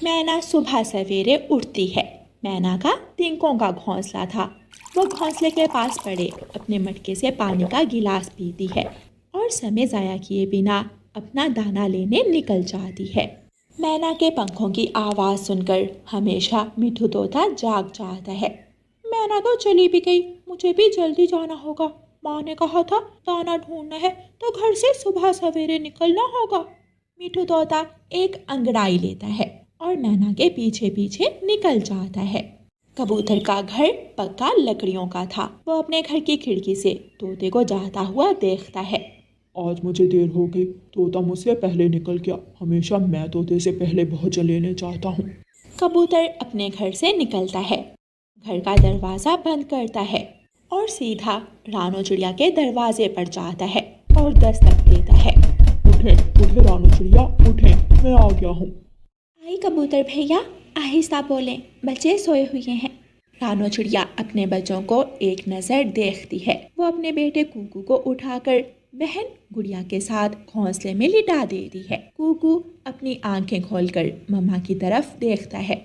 मैना सुबह सवेरे उठती है। मैना का तिनकों का घोंसला था। वो घोंसले के पास पड़े अपने मटके से पानी का गिलास पीती है और समय ज़ाया किए बिना अपना दाना लेने निकल जाती है। मैना के पंखों की आवाज़ सुनकर हमेशा मिठू तोता जाग जाता है। मैना तो चली भी गई, मुझे भी जल्दी जाना होगा। माँ ने कहा था दाना ढूंढना है तो घर से सुबह सवेरे निकलना होगा। मिठू तोता एक अंगड़ाई लेता है और मैना के पीछे पीछे निकल जाता है। कबूतर का घर पक्का लकड़ियों का था। वो अपने घर की खिड़की से तोते को जाता हुआ देखता है। आज मुझे देर हो गई, तोता मुझसे पहले निकल गया। हमेशा मैं तोते से पहले भोजन लेने चाहता हूँ। कबूतर अपने घर से निकलता है, घर का दरवाज़ा बंद करता है और सीधा रानो चिड़िया के दरवाजे पर जाता है और दस्तक देता है। उठे उठे रानो चिड़िया, उठे, मैं आ गया हूँ। आई कबूतर भैया, आहिस्ता बोलें, बच्चे सोए हुए हैं। रानो चिड़िया अपने बच्चों को एक नज़र देखती है। वो अपने बेटे कूकू को उठाकर बहन गुड़िया के साथ घोंसले में लिटा देती है। कूकू अपनी आंखें खोलकर मम्मा की तरफ देखता है।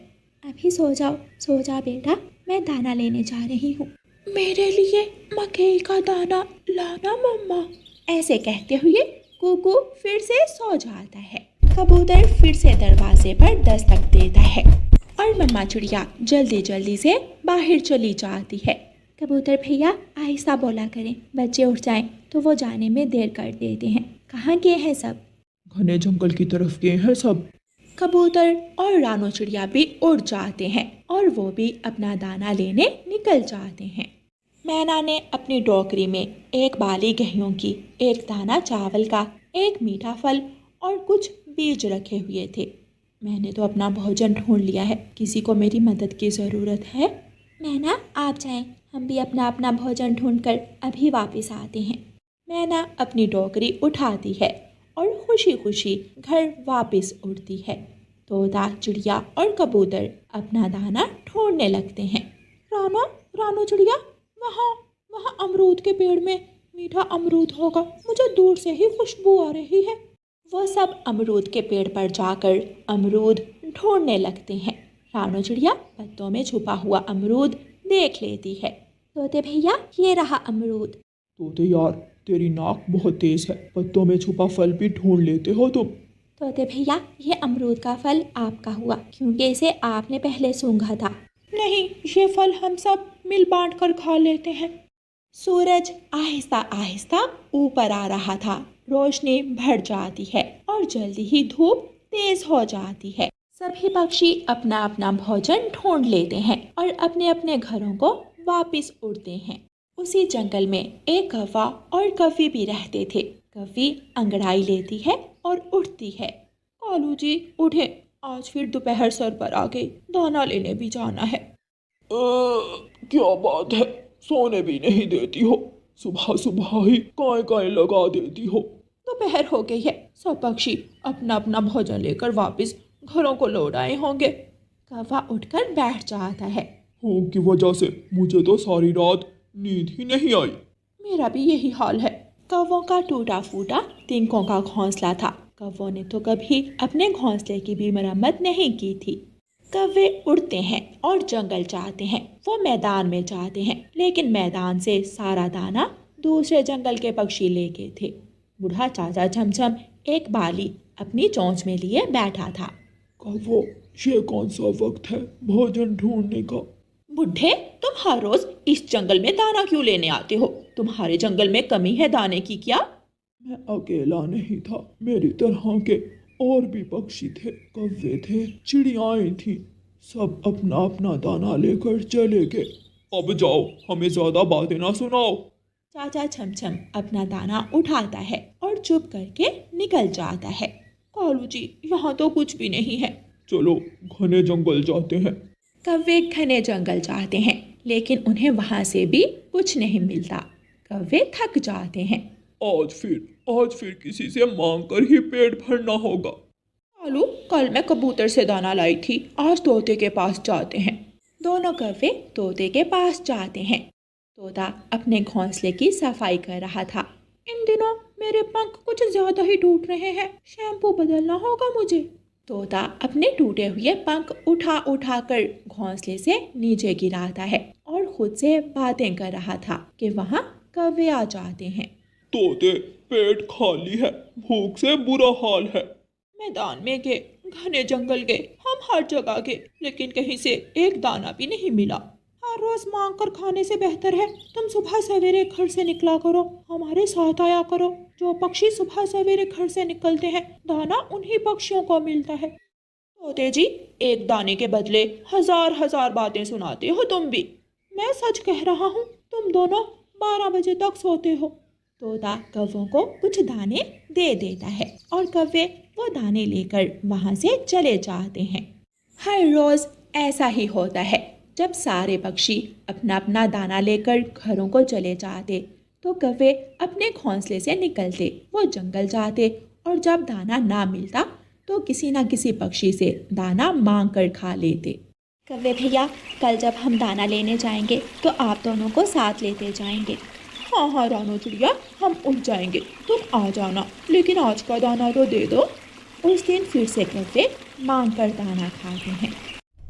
अभी सो जा बेटा, मैं दाना लेने जा रही हूँ। मेरे लिए मकई का दाना लाना मम्मा। ऐसे कहते हुए कूकू फिर से सो जाता है। कबूतर फिर से दरवाजे पर दस्तक देता है और मम्मा चिड़िया जल्दी जल्दी से बाहर चली जाती है। कबूतर भैया आहिस्ता बोला करें, बच्चे उठ जाएं तो वो जाने में देर कर देते हैं। कहाँ गए हैं सब? घने जंगल की तरफ गए हैं सब। कबूतर और रानो चिड़िया भी उड़ जाते हैं और वो भी अपना दाना लेने निकल जाते हैं। मैना ने अपनी टोकरी में एक बाली गेहूं की, एक दाना चावल का, एक मीठा फल और कुछ बीज रखे हुए थे। मैंने तो अपना भोजन ढूंढ लिया है, किसी को मेरी मदद की ज़रूरत है? मैना आप जाएं, हम भी अपना अपना भोजन ढूंढकर अभी वापस आते हैं। मैना अपनी टोकरी उठाती है और खुशी खुशी घर वापस उड़ती है। तोता, चिड़िया और कबूतर अपना दाना ढूंढने लगते हैं। रानो चिड़िया, वहाँ वहाँ अमरूद के पेड़ में मीठा अमरूद होगा, मुझे दूर से ही खुशबू आ रही है। वो सब अमरूद के पेड़ पर जाकर अमरूद ढूंढने लगते हैं। रानो चिड़िया पत्तों में छुपा हुआ अमरूद देख लेती है। तोते भैया, ये रहा अमरूद। तोते यार, तेरी नाक बहुत तेज है, पत्तों में छुपा फल भी ढूंढ लेते हो तुम। तोते भैया, ये अमरूद का फल आपका हुआ क्योंकि इसे आपने पहले सूंघा था। नहीं, ये फल हम सब मिल बांट कर खा लेते हैं। सूरज आहिस्ता आहिस्ता ऊपर आ रहा था। रोशनी बढ़ जाती है और जल्दी ही धूप तेज हो जाती है। सभी पक्षी अपना अपना भोजन ढूंढ लेते हैं और अपने अपने घरों को वापस उड़ते हैं। उसी जंगल में एक कौवा और कौवी भी रहते थे। कौवी अंगड़ाई लेती है और उठती है। कालू जी उठे, आज फिर दोपहर सर पर आ गई, दाना लेने भी जाना है। क्या बात है, सोने भी नहीं देती हो, सुबह सुबह ही काय काय लगा देती हो। दोपहर हो गई है, सब पक्षी अपना अपना भोजन लेकर वापस घरों को लौट आए होंगे। कौवा उठकर बैठ जाता है। भूख की वजह से मुझे तो सारी रात नींद ही नहीं आई। मेरा भी यही हाल है। कौवों का टूटा फूटा तिनकों का घोंसला था। कौवों ने तो कभी अपने घोंसले की भी मरम्मत नहीं की थी। कौवे उड़ते हैं और जंगल जाते हैं। वो मैदान में जाते हैं, लेकिन मैदान से सारा दाना दूसरे जंगल के पक्षी ले गए थे। बूढ़ा चाचा झमझम एक बाली अपनी चोंच में लिए बैठा था। कौवो, ये कौन सा वक्त है भोजन ढूंढने का? बुढ़े, तुम हर रोज इस जंगल में दाना क्यों लेने आते हो? तुम्हारे जंगल में कमी है दाने की क्या? मैं अकेला नहीं था, मेरी तरह के और भी पक्षी थे, कौवे थे, चिड़ियाएं थी, सब अपना अपना दाना लेकर चले गए। अब जाओ, हमें ज्यादा बातें ना सुनाओ। चाचा छमछम अपना दाना उठाता है और चुप करके निकल जाता है। कालू जी, यहाँ तो कुछ भी नहीं है। चलो घने जंगल जाते हैं। कौवे घने जंगल जाते हैं, लेकिन उन्हें वहां से भी कुछ नहीं मिलता। कौवे थक जाते हैं। आज फिर किसी से मांग कर ही पेट भरना होगा। कालू, कल मैं कबूतर से दाना लाई थी, आज तोते के पास जाते हैं। दोनों कौवे तोते के पास जाते हैं। तोता अपने घोंसले की सफाई कर रहा था। इन दिनों मेरे पंख कुछ ज्यादा ही टूट रहे हैं, शैम्पू बदलना होगा मुझे। तोता अपने टूटे हुए पंख उठा उठा कर घोंसले से नीचे गिराता है और खुद से बातें कर रहा था कि वहाँ कौवे आ जाते हैं। तोते, पेट खाली है, भूख से बुरा हाल है। मैदान में गए, घने जंगल गए, हम हर जगह गए, लेकिन कहीं से एक दाना भी नहीं मिला। हर रोज मांग कर खाने से बेहतर है तुम सुबह सवेरे घर से निकला करो, हमारे साथ आया करो। जो पक्षी सुबह सवेरे घर से निकलते हैं, दाना उन्हीं पक्षियों को मिलता है। तोते जी, एक दाने के बदले हजार हजार बातें सुनाते हो तुम भी। मैं सच कह रहा हूँ, तुम दोनों 12 बजे तक सोते हो। तोता कौवों को कुछ दाने दे देता है और कौवे वो दाने लेकर वहाँ से चले जाते हैं। हर रोज ऐसा ही होता है। जब सारे पक्षी अपना अपना दाना लेकर घरों को चले जाते तो कौवे अपने घोंसले से निकलते, वो जंगल जाते और जब दाना ना मिलता तो किसी न किसी पक्षी से दाना मांग कर खा लेते। कौवे भैया, कल जब हम दाना लेने जाएंगे तो आप दोनों को साथ लेते जाएंगे। हाँ हाँ रानो चिड़िया, हम उठ जाएंगे, तुम आ जाना, लेकिन आज का दाना तो दे दो। उस दिन फिर से कौवे मांग कर दाना खाते हैं।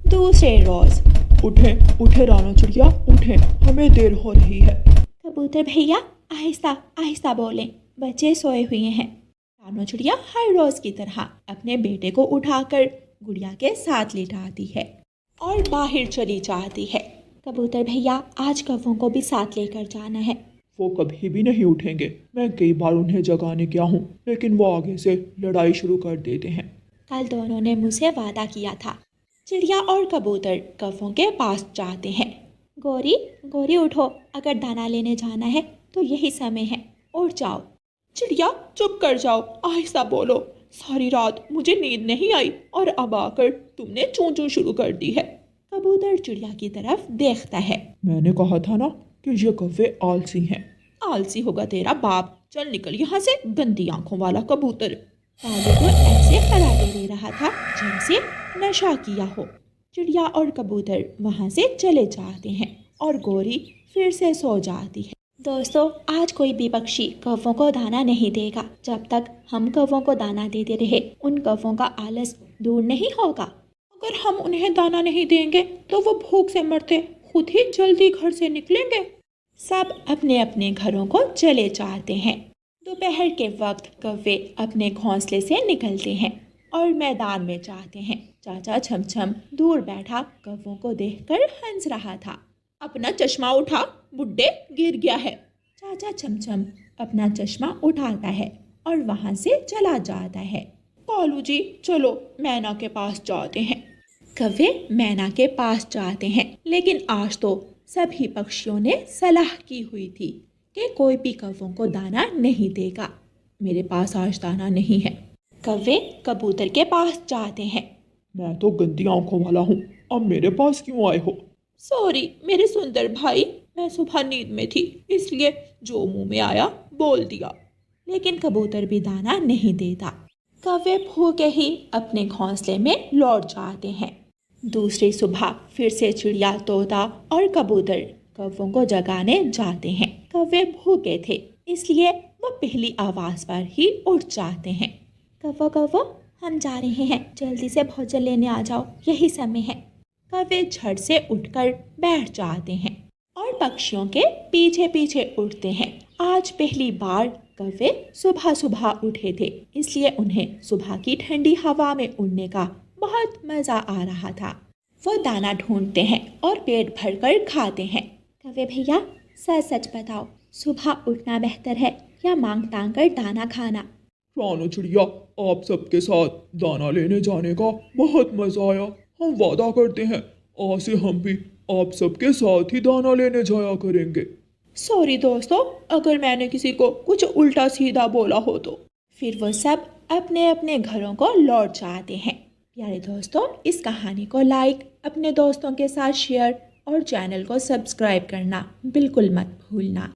दूसरे रोज उठे उठे रानो चिड़िया, उठे, हमें देर हो रही है। कबूतर भैया, आहिस्ता आहिस्ता बोलें, बच्चे सोए हुए हैं। रानो चिड़िया हर रोज की तरह अपने बेटे को उठाकर गुड़िया के साथ लिटाती है और बाहर चली जाती है। कबूतर भैया, आज कौवों को भी साथ लेकर जाना है। वो कभी भी नहीं उठेंगे। मैं कई बार उन्हें जगाने गया हूँ, लेकिन वो आगे से लड़ाई शुरू कर देते हैं। कल दोनों ने मुझसे वादा किया था। चिड़िया और कबूतर कौवों के पास जाते हैं। गोरी गोरी उठो, अगर दाना लेने जाना है तो यही समय है, उठ जाओ। चिड़िया चुप कर जाओ, आहिस्ता बोलो, सारी रात मुझे नींद नहीं आई और अब आकर तुमने चूं चूं शुरू कर दी है। कबूतर चिड़िया की तरफ देखता है। मैंने कहा था ना कि ये कौवे आलसी हैं। आलसी होगा तेरा बाप, चल निकल यहाँ से, गंदी आंखों वाला कबूतर। तालू को ऐसे कराटे दे रहा था जैसे नशा किया हो। चिड़िया और कबूतर वहाँ से चले जाते हैं और गोरी फिर से सो जाती है। दोस्तों, आज कोई भी पक्षी कौवों को दाना नहीं देगा जब तक हम कौवों को दाना देते रहे। उन कौवों का आलस दूर नहीं होगा। अगर हम उन्हें दाना नहीं देंगे तो वो भूख से मरते खुद ही जल्दी घर से निकलेंगे। सब अपने अपने घरों को चले जाते हैं। दोपहर के वक्त कौवे अपने घोंसले से निकलते हैं और मैदान में जाते हैं। चाचा छमछम दूर बैठा कौवों को देखकर हंस रहा था। अपना चश्मा उठा, बुड्ढे गिर गया है। चाचा छमछम अपना चश्मा उठाता है और वहाँ से चला जाता है। कालू जी, चलो मैना के पास जाते हैं। कौवे मैना के पास जाते हैं, लेकिन आज तो सभी पक्षियों ने सलाह की हुई थी कि कोई भी कौवों को दाना नहीं देगा। मेरे पास आज दाना नहीं है। कौवे कबूतर के पास जाते हैं। मैं तो गंदी आंखों वाला हूँ, अब मेरे पास क्यों आए हो? सॉरी मेरे सुंदर भाई, मैं सुबह नींद में थी, इसलिए जो मुंह में आया बोल दिया। लेकिन कबूतर भी दाना नहीं देता। कौवे भूखे ही अपने घोंसले में लौट जाते हैं। दूसरी सुबह फिर से चिड़िया, तोता और कबूतर कौवों को जगाने जाते हैं। कौवे भूखे थे, इसलिए वो पहली आवाज़ पर ही उठ जाते हैं। कौवो कौवो, हम जा रहे हैं, जल्दी से भोजन लेने आ जाओ, यही समय है। कौवे झट से उठकर बैठ जाते हैं और पक्षियों के पीछे पीछे उड़ते हैं। आज पहली बार कौवे सुबह सुबह उठे थे, इसलिए उन्हें सुबह की ठंडी हवा में उड़ने का बहुत मज़ा आ रहा था। वो दाना ढूंढते हैं और पेट भरकर खाते हैं। कौवे भैया, सच सच बताओ, सुबह उठना बेहतर है या मांग तांग कर दाना खाना? रानो चिड़िया, आप सबके साथ दाना लेने जाने का बहुत मजा आया। हम वादा करते हैं आज से हम भी आप सबके साथ ही दाना लेने जाया करेंगे। सॉरी दोस्तों, अगर मैंने किसी को कुछ उल्टा सीधा बोला हो तो। फिर वो सब अपने अपने घरों को लौट जाते हैं। प्यारे दोस्तों, इस कहानी को लाइक, अपने दोस्तों के साथ शेयर और चैनल को सब्सक्राइब करना बिल्कुल मत भूलना।